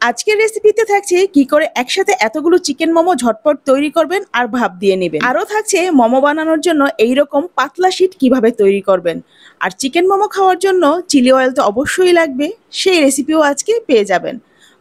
আজকের রেসিপিতে থাকছে কি করে একসাথে এতগুলো চিকেন মোমো ঝটপট তৈরি করবেন আর ভাপ দিয়ে নেবেন। আরও থাকছে মোমো বানানোর জন্য এইরকম পাতলা শীট কিভাবে তৈরি করবেন। আর চিকেন মোমো খাওয়ার জন্য চিলি অয়েল তো অবশ্যই লাগবে, সেই রেসিপিও আজকে পেয়ে যাবেন।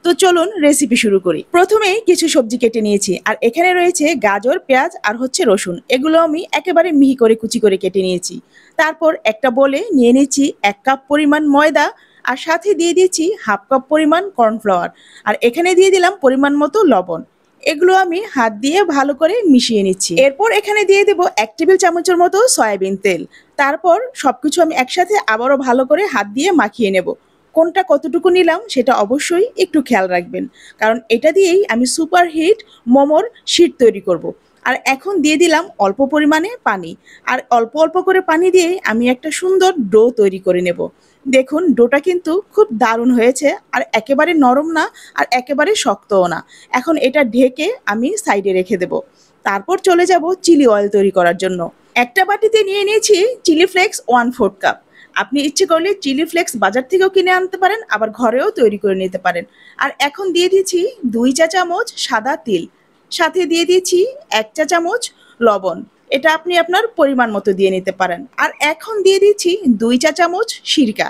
তো চলুন রেসিপি শুরু করি। প্রথমেই কিছু সবজি কেটে নিয়েছি, আর এখানে রয়েছে গাজর, পেঁয়াজ আর রসুন। এগুলো আমি একেবারে মিহি করে কুচি করে কেটে নিয়েছি। তারপর একটা বলে নিয়ে নিচ্ছি 1 কাপ পরিমাণ ময়দা, আর সাথে দিয়ে দিচ্ছি হাফ কাপ পরিমাণ কর্নফ্লাওয়ার, আর এখানে দিয়ে দিলাম পরিমাণ মতো লবণ। এগুলো আমি হাত দিয়ে ভালো করে মিশিয়ে নিচ্ছি। এরপর এখানে দিয়ে দেব 1 টেবিল চামচের মতো সয়াবিন তেল। তারপর সবকিছু আমি একসাথে আবারও ভালো করে হাত দিয়ে মাখিয়ে নেব। কোনটা কতটুকু নিলাম সেটা অবশ্যই একটু খেয়াল রাখবেন, কারণ এটা দিয়েই আমি সুপার হিট মোমোর শীট তৈরি করব। আর এখন দিয়ে দিলাম অল্প পরিমাণে পানি, আর অল্প অল্প করে পানি দিয়ে আমি একটা সুন্দর ডো তৈরি করে নেব। দেখুন ডোটা কিন্তু খুব দারুণ হয়েছে, আর একেবারে নরম না আর একেবারে শক্তও না। এখন এটা ঢেকে আমি সাইডে রেখে দেব। তারপর চলে যাব চিলি অয়েল তৈরি করার জন্য। একটা বাটিতে নিয়ে নিয়েছি চিলি ফ্লেক্স 1/4 কাপ। আপনি ইচ্ছে করলে চিলি ফ্লেক্স বাজার থেকেও কিনে আনতে পারেন, আবার ঘরেও তৈরি করে নিতে পারেন। আর এখন দিয়ে দিচ্ছি 2 চা চামচ সাদা তিল, সাথে দিয়ে দিচ্ছি 1 চা চামচ লবণ। এটা আপনি আপনার পরিমাণ মতো দিয়ে নিতে পারেন। আর এখন দিয়ে দিচ্ছি 2 চা চামচ সিরকা।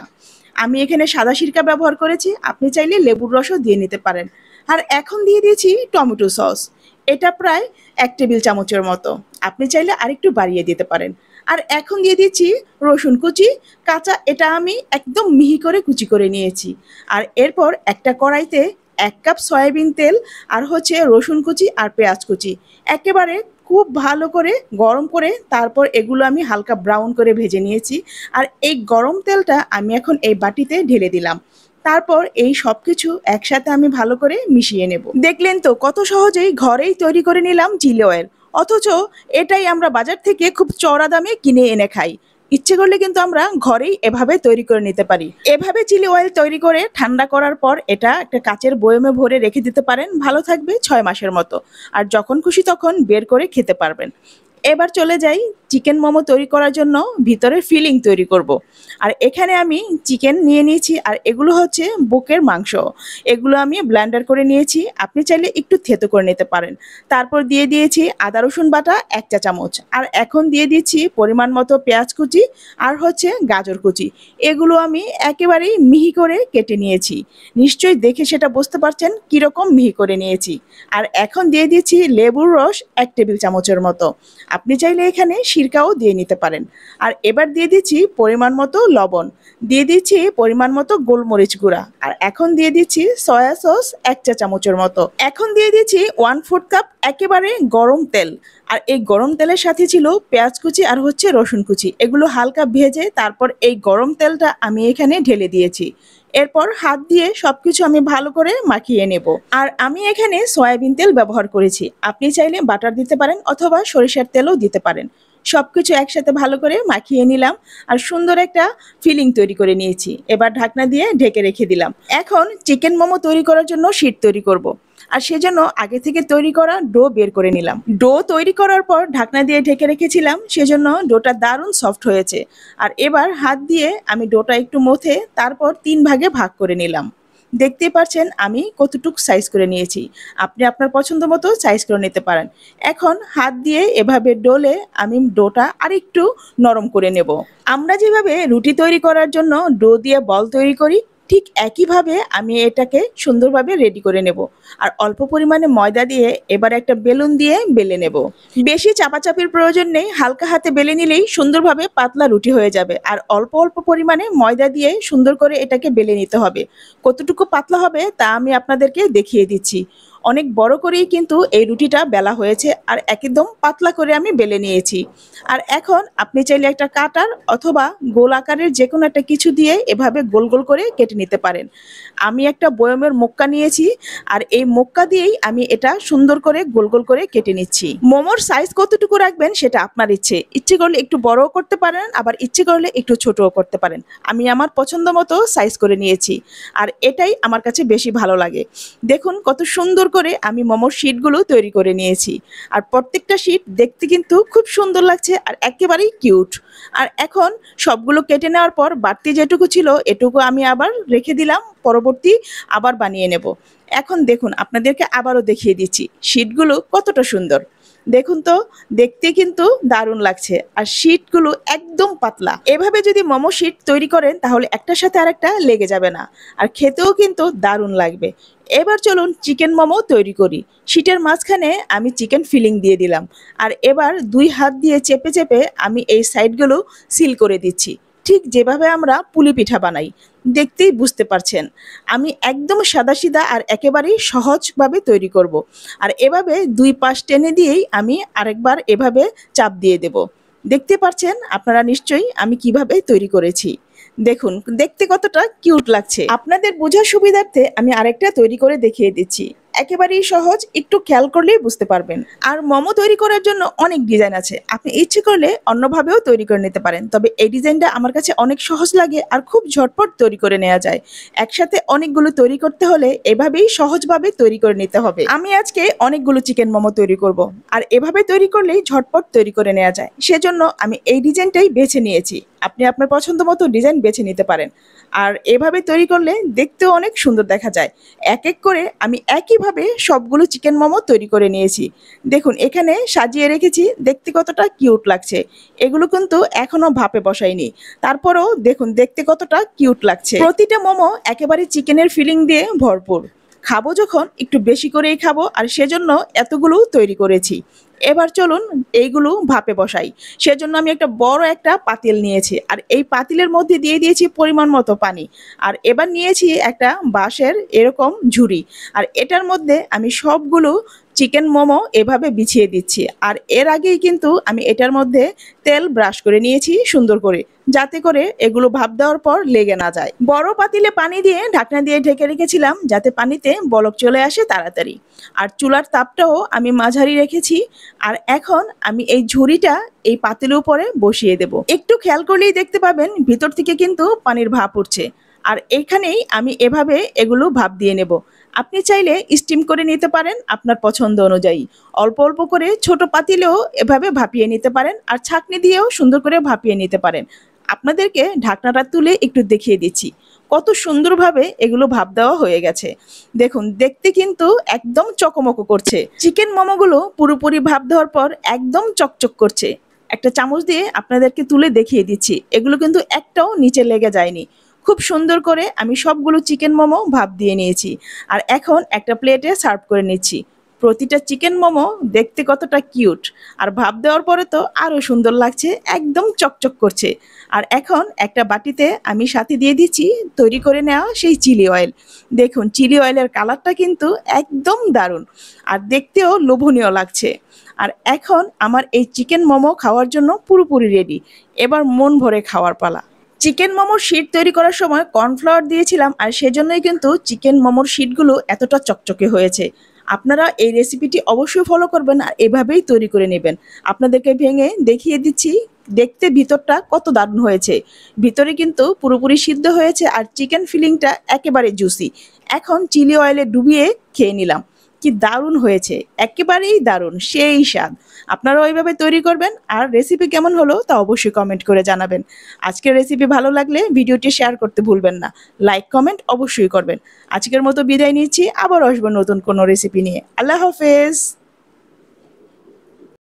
আমি এখানে সাদা সিরকা ব্যবহার করেছি, আপনি চাইলে লেবুর রসও দিয়ে নিতে পারেন। আর এখন দিয়ে দিয়েছি টমেটো সস। এটা প্রায় 1 টেবিল চামচের মতো, আপনি চাইলে আরেকটু বাড়িয়ে দিতে পারেন। আর এখন দিয়ে দিচ্ছি রসুন কুচি কাঁচা, এটা আমি একদম মিহি করে কুচি করে নিয়েছি। আর এরপর একটা কড়াইতে 1 কাপ সয়াবিন তেল আর রসুন কুচি আর পেঁয়াজ কুচি একেবারে খুব ভালো করে গরম করে তারপর এগুলো আমি হালকা ব্রাউন করে ভেজে নিয়েছি। আর এই গরম তেলটা আমি এখন এই বাটিতে ঢেলে দিলাম। তারপর এই সব কিছু একসাথে আমি ভালো করে মিশিয়ে নেব। দেখলেন তো কত সহজেই ঘরেই তৈরি করে নিলাম চিলি অয়েল, অথচ এটাই আমরা বাজার থেকে খুব চড়া দামে কিনে এনে খাই। ইচ্ছে করলে কিন্তু আমরা ঘরেই এভাবে তৈরি করে নিতে পারি। এভাবে চিলি অয়েল তৈরি করে ঠান্ডা করার পর এটা একটা কাচের বয়মে ভরে রেখে দিতে পারেন, ভালো থাকবে 6 মাসের মতো। আর যখন খুশি তখন বের করে খেতে পারবেন। এবার চলে যাই চিকেন মোমো তৈরি করার জন্য ভিতরে ফিলিং তৈরি করব। আর এখানে আমি চিকেন নিয়ে নিয়েছি, আর এগুলো হচ্ছে বুকের মাংস। এগুলো আমি ব্লেন্ডার করে নিয়েছি, আপনি চাইলে একটু থেতো করে নিতে পারেন। তারপর দিয়ে দিয়েছি আদা রসুন বাটা 1 চা চামচ, আর এখন দিয়ে দিচ্ছি পরিমাণ মতো পেঁয়াজ কুচি আর গাজর কুচি। এগুলো আমি একেবারেই মিহি করে কেটে নিয়েছি, নিশ্চয়ই দেখে সেটা বুঝতে পারছেন কীরকম মিহি করে নিয়েছি। আর এখন দিয়ে দিচ্ছি লেবুর রস 1 টেবিল চামচের মতো, আপনি চাইলে এখানে সিরকাও দিয়ে নিতে পারেন। আর এবার দিয়ে দিচ্ছি পরিমাণ মতো লবণ, দিয়ে দিচ্ছি পরিমাণ মতো গোলমরিচ গুঁড়া, আর এখন দিয়ে দিচ্ছি সয়া সস 1 চা চামচের মতো। এখন দিয়ে দিচ্ছি 1/4 কাপ একেবারে গরম তেল। আর এই গরম তেলের সাথে ছিল পেঁয়াজ কুচি আর রসুন কুচি। এগুলো হালকা ভেজে তারপর এই গরম তেলটা আমি এখানে ঢেলে দিয়েছি। এরপর হাত দিয়ে সবকিছু আমি ভালো করে মাখিয়ে নেব। আর আমি এখানে সয়াবিন তেল ব্যবহার করেছি, আপনি চাইলে বাটার দিতে পারেন অথবা সরিষার তেলও দিতে পারেন। সবকিছু একসাথে ভালো করে মাখিয়ে নিলাম, আর সুন্দর একটা ফিলিং তৈরি করে নিয়েছি। এবার ঢাকনা দিয়ে ঢেকে রেখে দিলাম। এখন চিকেন মোমো তৈরি করার জন্য শীট তৈরি করব। আর সেজন্য আগে থেকে তৈরি করা ডো বের করে নিলাম। ডো তৈরি করার পর ঢাকনা দিয়ে ঢেকে রেখেছিলাম, সেজন্য ডোটা দারুণ সফট হয়েছে। আর এবার হাত দিয়ে আমি ডোটা একটু মথে তারপর 3 ভাগে ভাগ করে নিলাম। দেখতেই পাচ্ছেন আমি কতটুকু সাইজ করে নিয়েছি, আপনি আপনার পছন্দ মতো সাইজ করে নিতে পারেন। এখন হাত দিয়ে এভাবে ডলে আমি ডোটা আরেকটু নরম করে নেব। আমরা যেভাবে রুটি তৈরি করার জন্য ডো দিয়ে বল তৈরি করি, ঠিক একইভাবে আমি এটাকে সুন্দরভাবে রেডি করে নেব। আর অল্প পরিমাণে ময়দা দিয়ে এবার একটা বেলুন দিয়ে বেলে নেব। বেশি চাপাচাপির প্রয়োজন নেই, হালকা হাতে বেলে নিলেই সুন্দরভাবে পাতলা রুটি হয়ে যাবে। আর অল্প অল্প পরিমাণে ময়দা দিয়ে সুন্দর করে এটাকে বেলে নিতে হবে। কতটুকু পাতলা হবে তা আমি আপনাদেরকে দেখিয়ে দিচ্ছি। অনেক বড় করেই কিন্তু এই রুটিটা বেলা হয়েছে, আর একদম পাতলা করে আমি বেলে নিয়েছি। আর এখন আপনি চাইলে একটা কাটার অথবা গোল আকারের যে কোনো একটা কিছু দিয়ে এভাবে গোল গোল করে কেটে নিতে পারেন। আমি একটা বয়মের মুক্কা নিয়েছি, আর এই মুক্কা দিয়েই আমি এটা সুন্দর করে গোল গোল করে কেটে নিচ্ছি। মোমোর সাইজ কতটুকু রাখবেন সেটা আপনার ইচ্ছে, ইচ্ছে করলে একটু বড়ও করতে পারেন, আবার ইচ্ছে করলে একটু ছোটও করতে পারেন। আমি আমার পছন্দ মতো সাইজ করে নিয়েছি, আর এটাই আমার কাছে বেশি ভালো লাগে। দেখুন কত সুন্দর করে আমি মোমোর শিটগুলো তৈরি করে নিয়েছি। আর প্রত্যেকটা শিট দেখতে কিন্তু খুব সুন্দর লাগছে আর একেবারেই কিউট। আর এখন সবগুলো কেটে নেওয়ার পর বাড়তি যেটুকু ছিল এটুকু আমি আবার রেখে দিলাম, পরবর্তী আবার বানিয়ে নেব। এখন দেখুন, আপনাদেরকে আবারও দেখিয়ে দিচ্ছি শিটগুলো কতটা সুন্দর। দেখুন তো, দেখতে কিন্তু দারুণ লাগছে আর শিটগুলো একদম পাতলা। এভাবে যদি মোমো শিট তৈরি করেন তাহলে একটার সাথে আরেকটা লেগে যাবে না, আর খেতেও কিন্তু দারুণ লাগবে। এবার চলুন চিকেন মোমো তৈরি করি। শিটের মাঝখানে আমি চিকেন ফিলিং দিয়ে দিলাম, আর এবার 2 হাত দিয়ে চেপে চেপে আমি এই সাইডগুলো সিল করে দিচ্ছি, ঠিক যেভাবে আমরা পুলি পিঠা বানাই। দেখতেই বুঝতে পারছেন আমি একদম সাদাসিধা আর একেবারেই সহজভাবে তৈরি করব। আর এভাবে 2 পাশ টেনে দিয়েই আমি আরেকবার এভাবে চাপ দিয়ে দেব। দেখতে পাচ্ছেন আপনারা নিশ্চয়ই আমি কিভাবে তৈরি করেছি। দেখুন দেখতে কতটা কিউট লাগছে। আপনাদের বোঝার সুবিধার্থে আমি আরেকটা তৈরি করে দেখিয়ে দিচ্ছি। একেবারেই সহজ, একটু খেয়াল করলেই বুঝতে পারবেন। আর মোমো তৈরি করার জন্য অনেক ডিজাইন আছে, আপনি ইচ্ছে করলে অন্যভাবেও তৈরি করে নিতে পারেন, তবে এই ডিজাইনটা আমার কাছে অনেক সহজ লাগে আর খুব ঝটপট তৈরি করে নেওয়া যায়। একসাথে অনেকগুলো তৈরি করতে হলে এভাবেই সহজভাবে তৈরি করে নিতে হবে। আমি আজকে অনেকগুলো চিকেন মোমো তৈরি করব, আর এভাবে তৈরি করলেই ঝটপট তৈরি করে নেওয়া যায়, সেজন্য আমি এই ডিজাইনটাই বেছে নিয়েছি। আপনি আপনার পছন্দ মতো ডিজাইন বেছে নিতে পারেন। আর এভাবে তৈরি করলে দেখতেও অনেক সুন্দর দেখা যায়। এক এক করে আমি একইভাবে সবগুলো চিকেন মোমো তৈরি করে নিয়েছি। দেখুন এখানে সাজিয়ে রেখেছি, দেখতে কতটা কিউট লাগছে। এগুলো কিন্তু এখনো ভাপে বসাইনি, তারপরেও দেখুন দেখতে কতটা কিউট লাগছে। প্রতিটা মোমো একেবারে চিকেনের ফিলিং দিয়ে ভরপুর। খাবো যখন একটু বেশি করেই খাবো, আর সেজন্য এতগুলো তৈরি করেছি। এবার চলুন এইগুলো ভাপে বসাই। সেজন্য আমি একটা বড় একটা পাতিল নিয়েছি, আর এই পাতিলের মধ্যে দিয়ে দিয়েছি পরিমাণ মতো পানি। আর এবার নিয়েছি একটা বাঁশের এরকম ঝুড়ি, আর এটার মধ্যে আমি সবগুলো চিকেন মোমো এভাবে বিছিয়ে দিচ্ছি। আর এর আগেই কিন্তু আমি এটার মধ্যে তেল ব্রাশ করে নিয়েছি সুন্দর করে, যাতে করে এগুলো ভাপ দেওয়ার পর লেগে না যায়। বড় পাতিলে পানি দিয়ে ঢাকনা দিয়ে ঢেকে রেখেছিলাম যাতে পানিতে বলক চলে আসে তাড়াতাড়ি। আর চুলার তাপটাও আমি মাঝারি রেখেছি। আর এখন আমি এই ঝুড়িটা এই পাতিলের উপরে বসিয়ে দেব। একটু খেয়াল করলেই দেখতে পাবেন ভিতর থেকে কিন্তু পানির ভাপ উঠছে। আর এখানেই আমি এভাবে এগুলো ভাপ দিয়ে নেব। আপনি চাইলে স্টিম করে নিতে পারেন আপনার পছন্দ অনুযায়ী। অল্প অল্প করে ছোট পাতিলেও এভাবে ভাপিয়ে নিতে পারেন, আর ছাঁকনি দিয়েও সুন্দর করে ভাপিয়ে নিতে পারেন। আপনাদেরকে ঢাকনাটা তুলে একটু দেখিয়ে দিচ্ছি কত সুন্দরভাবে এগুলো ভাপ দেওয়া হয়ে গেছে। দেখুন দেখতে কিন্তু একদম চকমকো করছে। চিকেন মোমোগুলো পুরোপুরি ভাপ দেওয়ার পর একদম চকচক করছে। একটা চামচ দিয়ে আপনাদেরকে তুলে দেখিয়ে দিচ্ছি, এগুলো কিন্তু একটাও নিচে লেগে যায়নি। খুব সুন্দর করে আমি সবগুলো চিকেন মোমো ভাপ দিয়ে নিয়েছি, আর এখন একটা প্লেটে সার্ভ করে নিচ্ছি। প্রতিটা চিকেন মোমো দেখতে কতটা কিউট, আর ভাপ দেওয়ার পরে তো আরও সুন্দর লাগছে, একদম চকচক করছে। আর এখন একটা বাটিতে আমি সাথে দিয়ে দিচ্ছি তৈরি করে নেওয়া সেই চিলি অয়েল। দেখুন চিলি অয়েলের কালারটা কিন্তু একদম দারুণ, আর দেখতেও লোভনীয় লাগছে। আর এখন আমার এই চিকেন মোমো খাওয়ার জন্য পুরোপুরি রেডি। এবার মন ভরে খাওয়ার পালা। চিকেন মোমোর শিট তৈরি করার সময় কর্নফ্লাওয়ার দিয়েছিলাম, আর সেজন্যই কিন্তু চিকেন মোমোর শিটগুলো এতটা চকচকে হয়েছে। আপনারা এই রেসিপিটি অবশ্যই ফলো করবেন আর এভাবেই তৈরি করে নেবেন। আপনাদেরকে ভেঙে দেখিয়ে দিচ্ছি দেখতে ভিতরটা কত দারুণ হয়েছে। ভিতরে কিন্তু পুরোপুরি সিদ্ধ হয়েছে, আর চিকেন ফিলিংটা একেবারে জুসি। এখন চিলি অয়েলে ডুবিয়ে খেয়ে নিলাম, কি দারুণ হয়েছে, একেবারেই দারুণ, সেই স্বাদ। আপনারাও এইভাবে তৈরি করবেন, আর রেসিপি কেমন হলো তা অবশ্যই কমেন্ট করে জানাবেন। আজকের রেসিপি ভালো লাগলে ভিডিওটি শেয়ার করতে ভুলবেন না, লাইক কমেন্ট অবশ্যই করবেন। আজকের মতো বিদায় নিচ্ছি, আবার আসবো নতুন কোনো রেসিপি নিয়ে। আল্লাহ হাফেজ।